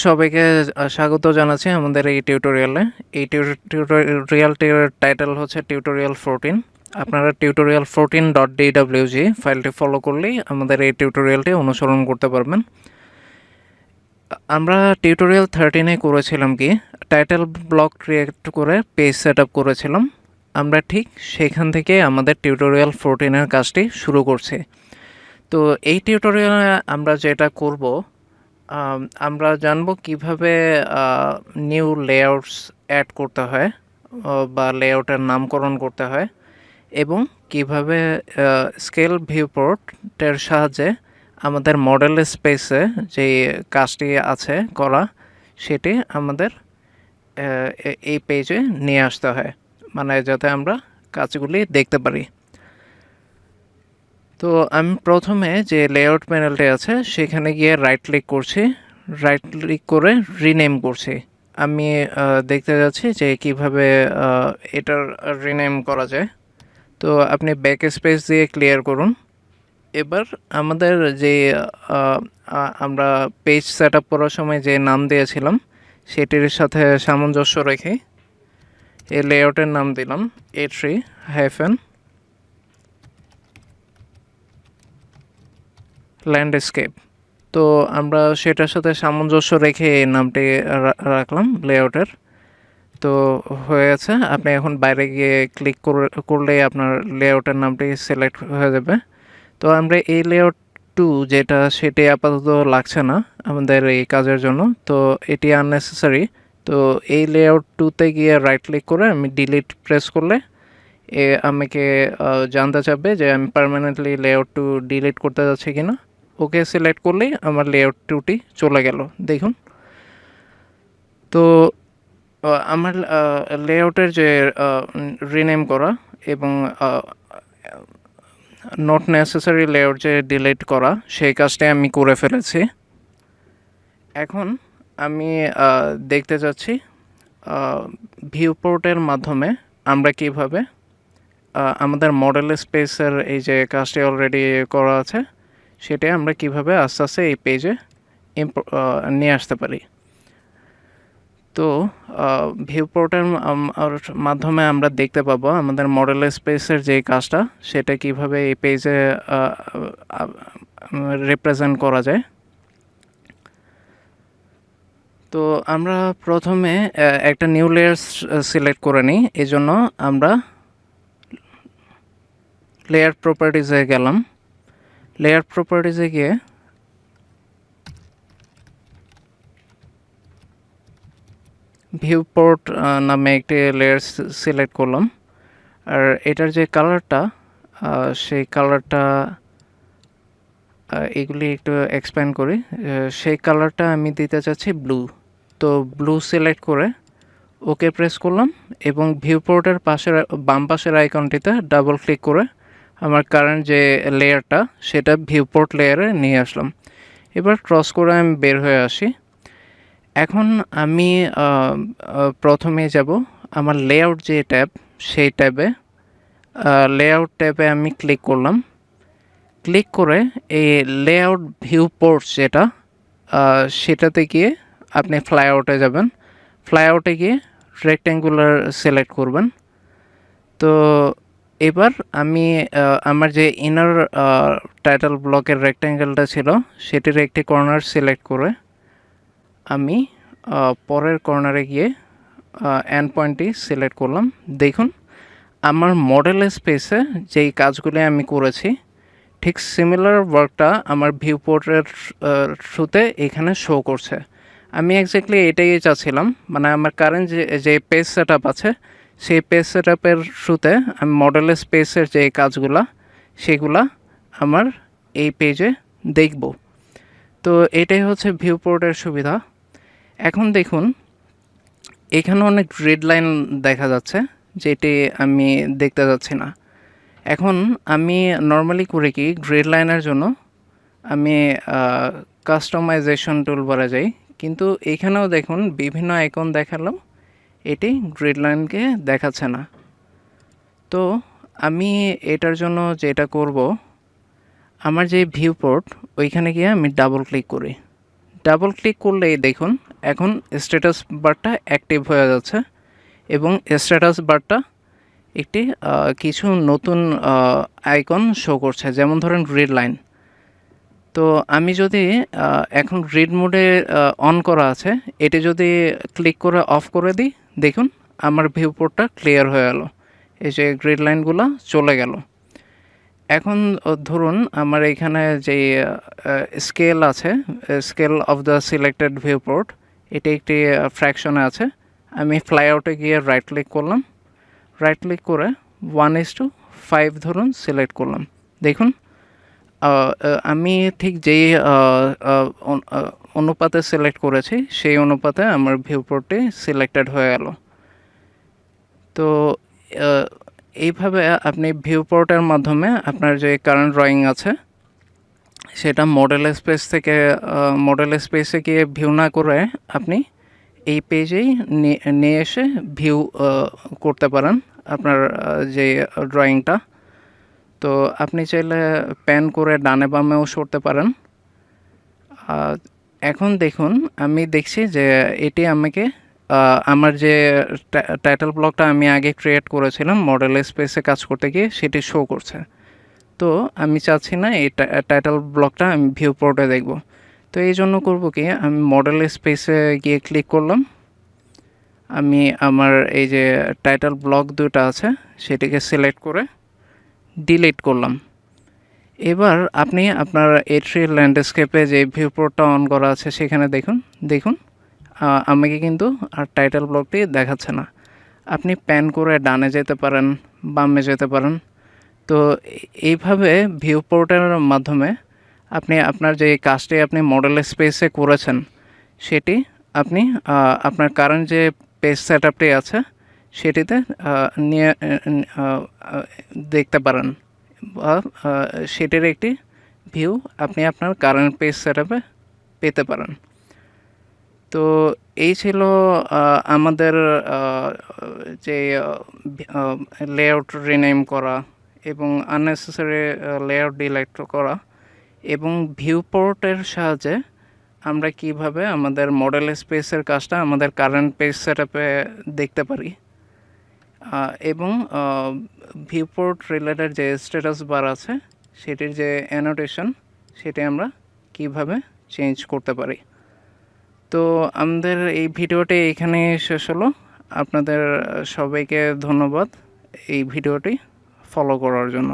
সবাইকে স্বাগত জানাচ্ছি আমাদের এই টিউটোরিয়ালে। এই টিউটোরিয়ালটির টাইটেল হচ্ছে টিউটোরিয়াল 14। আপনারা টিউটোরিয়াল 14.dwg ফাইলটি ফলো করলেই আমাদের এই টিউটোরিয়ালটি অনুসরণ করতে পারবেন। আমরা টিউটোরিয়াল 13-এ করেছিলাম কি, টাইটেল ব্লক ক্রিয়েট করে পেজ সেট আপ করেছিলাম। আমরা ঠিক সেখান থেকে আমাদের টিউটোরিয়াল 14-এর কাজটি শুরু করছি। তো এই টিউটোরিয়ালে আমরা যেটা করব, আমরা জানবো কিভাবে নিউ লেআউটস অ্যাড করতে হয় বা লেআউটের নামকরণ করতে হয়, এবং কিভাবে স্কেল ভিউপোর্টের সাহায্যে আমাদের মডেল স্পেসে যে কাজটি আছে করা, সেটি আমাদের এই পেজে নিয়ে আসতে হয়, মানে যাতে আমরা কাজগুলি দেখতে পারি। তো আমি প্রথমে যে লেআউট প্যানেলটি আছে সেখানে গিয়ে রাইট ক্লিক করছি, রাইট ক্লিক করে রিনেম করছি। আমি দেখতে যাচ্ছি যে কিভাবে এটার রিনেম করা যায়। তো আপনি ব্যাক স্পেস দিয়ে ক্লিয়ার করুন। এবার আমাদের যে আমরা পেজ সেট আপ করার সময় যে নাম দিয়েছিলাম সেটির সাথে সামঞ্জস্য রেখে এই লেআউটের নাম দিলাম A3- ল্যান্ডস্কেপ। তো আমরা সেটার সাথে সামঞ্জস্য রেখে এই নামটি রাখলাম লেআউটের। তো হয়ে গেছে। আপনি এখন বাইরে গিয়ে ক্লিক করলেই আপনার লেআউটের নামটি সিলেক্ট হয়ে যাবে। তো আমরা এই লেআউট 2 যেটা, সেটি আপাতত লাগছে না আমাদের এই কাজের জন্য, তো এটি আননেসেসারি। তো এই লেআউট 2-তে গিয়ে রাইট ক্লিক করে আমি ডিলিট প্রেস করলে আমাকে জানতে চাবে যে আমি পার্মানেন্টলি লেআউট 2 ডিলিট করতে যাচ্ছি কিনা। ওকে সিলেক্ট করলেই আমার লেআউট 2টি চলে গেল, দেখুন। তো আমার লেআউটের যে রিনেম করা এবং নট নেসেসারি লেআউট যে ডিলিট করা, সেই কাজটা আমি করে ফেলেছি। এখন আমি দেখতে যাচ্ছি ভিউপোর্টের মাধ্যমে আমরা কিভাবে আমাদের মডেল স্পেসের এই যে কাজটি অলরেডি করা আছে সেটা আমরা কিভাবে আস্তে আস্তে এই পেজে নিয়ে আসতে পারি। তো ভিউপোর্টের মাধ্যমে আমরা দেখতে পাবো আমাদের মডেল স্পেসের যে কাজটা, সেটা কিভাবে এই পেজে রিপ্রেজেন্ট করা যায়। তো আমরা প্রথমে একটা নিউ লেয়ার সিলেক্ট করে নিই। এজন্য আমরা লেয়ার প্রপার্টিজে গেলাম। লেয়ার প্রপার্টিজে গিয়ে ভিউপোর্ট নামে একটি লেয়ার সিলেক্ট করলাম। আর এটার যে কালারটা, সেই কালারটা এগুলি একটু এক্সপ্যান্ড করি। সেই কালারটা আমি দিতে চাচ্ছি ব্লু। তো ব্লু সিলেক্ট করে ওকে প্রেস করলাম এবং ভিউপোর্টের পাশের বাম পাশের আইকনটিতে ডাবল ক্লিক করে আমার কারেন্ট যে লেয়ারটা সেটা ভিউপোর্ট লেয়ারে নিয়ে আসলাম। এবার ক্রস করে আমি বের হয়ে আসি। এখন আমি প্রথমে যাব আমার লেআউট যে ট্যাব, সেই ট্যাবে লেআউট ট্যাবে আমি ক্লিক করলাম। ক্লিক করে এই লেআউট ভিউপোর্টস যেটা, সেটাতে গিয়ে আপনি ফ্লাইআউটে যাবেন। ফ্লাইআউটে গিয়ে রেক্ট্যাঙ্গুলার সিলেক্ট করবেন। তো এবার আমি আমার যে ইনার টাইটেল ব্লকের রেক্ট্যাঙ্গেলটা ছিল সেটির একটি কর্নার সিলেক্ট করে আমি পরের কর্নারে গিয়ে এন্ড পয়েন্টটি সিলেক্ট করলাম। দেখুন আমার মডেল স্পেসে যেই কাজগুলি আমি করেছি ঠিক সিমিলার ওয়ার্কটা আমার ভিউপোর্টের থ্রুতে এখানে শো করছে। আমি এক্স্যাক্টলি এটাই চাচ্ছিলাম, মানে আমার কারেন্ট যে পেজ সেট আপ আছে সেই পেজ সেট আপের থ্রুতে আমি মডেল স্পেসের যে কাজগুলা সেগুলা আমার এই পেজে দেখব। তো এটাই হচ্ছে ভিউপোর্টের সুবিধা। এখন দেখুন এখানে অনেক রেড লাইন দেখা যাচ্ছে, যেটি আমি দেখতে যাচ্ছি না। এখন আমি নর্মালি করে কি, গ্রেড লাইনের জন্য আমি কাস্টমাইজেশন টুলবারে যাই, কিন্তু এখানেও দেখুন বিভিন্ন আইকন দেখালেও এটি গ্রেড লাইনকে দেখাচ্ছে না। তো আমি এটার জন্য যেটা করব, আমার যে ভিউপোর্ট ওইখানে গিয়ে আমি ডাবল ক্লিক করি। ডাবল ক্লিক করলেই দেখুন এখন স্ট্যাটাস বারটা অ্যাক্টিভ হয়ে যাচ্ছে এবং স্ট্যাটাস বারটা একটি কিছু নতুন আইকন শো করছে, যেমন ধরেন গ্রিড লাইন। তো আমি যদি এখন গ্রিড মোডে অন করা আছে, এটি যদি ক্লিক করে অফ করে দিই, দেখুন আমার ভিউপোর্টটা ক্লিয়ার হয়ে গেল, এই যে গ্রিড লাইনগুলো চলে গেল। এখন ধরুন আমার এখানে যে স্কেল আছে, scale of the selected viewport, এটি একটি ফ্র্যাকশনে আছে। আমি ফ্লাইআউটে গিয়ে রাইট ক্লিক করলাম, রাইট ক্লিক করে 1:5 ধরুন সিলেক্ট করলাম। দেখুন আমি ঠিক যেই অনুপাতে সিলেক্ট করেছি সেই অনুপাতে আমার ভিউপোর্টটি সিলেক্টেড হয়ে গেল। তো এইভাবে আপনি ভিউপোর্টের মাধ্যমে আপনার যে কারেন্ট ড্রয়িং আছে সেটা মডেল স্পেসে গিয়ে ভিউ না করে আপনি এই পেজেই নিয়ে এসে ভিউ করতে পারেন আপনার যে ড্রয়িংটা। তো আপনি চাইলে প্যান করে ডানে বামেও সরতে পারেন। এখন দেখুন আমি দেখছি যে এটি আমাকে আমার যে টাইটেল ব্লকটা আমি আগে ক্রিয়েট করেছিলাম মডেল স্পেসে কাজ করতে গিয়ে সেটি শো করছে। তো আমি চাচ্ছি না এই টাইটেল ব্লকটা আমি ভিউ পোর্টে দেখব। তো এই জন্য করব কি, আমি মডেল স্পেসে গিয়ে ক্লিক করলাম, আমি আমার এই যে টাইটেল ব্লক দুটো আছে সেটিকে সিলেক্ট করে ডিলিট করলাম। এবার আপনি আপনার A3 ল্যান্ডস্কেপে যে ভিউপোর্টটা অন করা আছে সেখানে দেখুন আমাকে কিন্তু আর টাইটেল ব্লকটি দেখাচ্ছে না। আপনি প্যান করে ডানে যেতে পারেন, বামে যেতে পারেন। তো এইভাবে ভিউপোর্টের মাধ্যমে আপনি আপনার যে কাজটি আপনি মডেল স্পেসে করেছেন সেটি আপনি আপনার কারেন্ট যে পেজ সেটআপটি আছে সেটিতে নিয়ে দেখতে পারেন, বা সেটির একটি ভিউ আপনি আপনার কারেন্ট পেজ সেটআপে পেতে পারেন। তো এই ছিল আমাদের যে লেআউট রিনেম করা এবং আননেসেসারি লেআউট ডিলিট করা, এবং ভিউপোর্টের সাহায্যে আমরা কিভাবে আমাদের মডেল স্পেসের কাজটা আমাদের কারেন্ট পেজ সেটআপে দেখতে পারি, এবং ভিউপোর্ট রিলেটেড যে স্ট্যাটাস বার আছে সেটির যে অ্যানোটেশন সেটি আমরা কিভাবে চেঞ্জ করতে পারি। তো আমাদের এই ভিডিওটি এখানে শেষ হলো। আপনাদের সবাইকে ধন্যবাদ এই ভিডিওটি ফলো করার জন্য।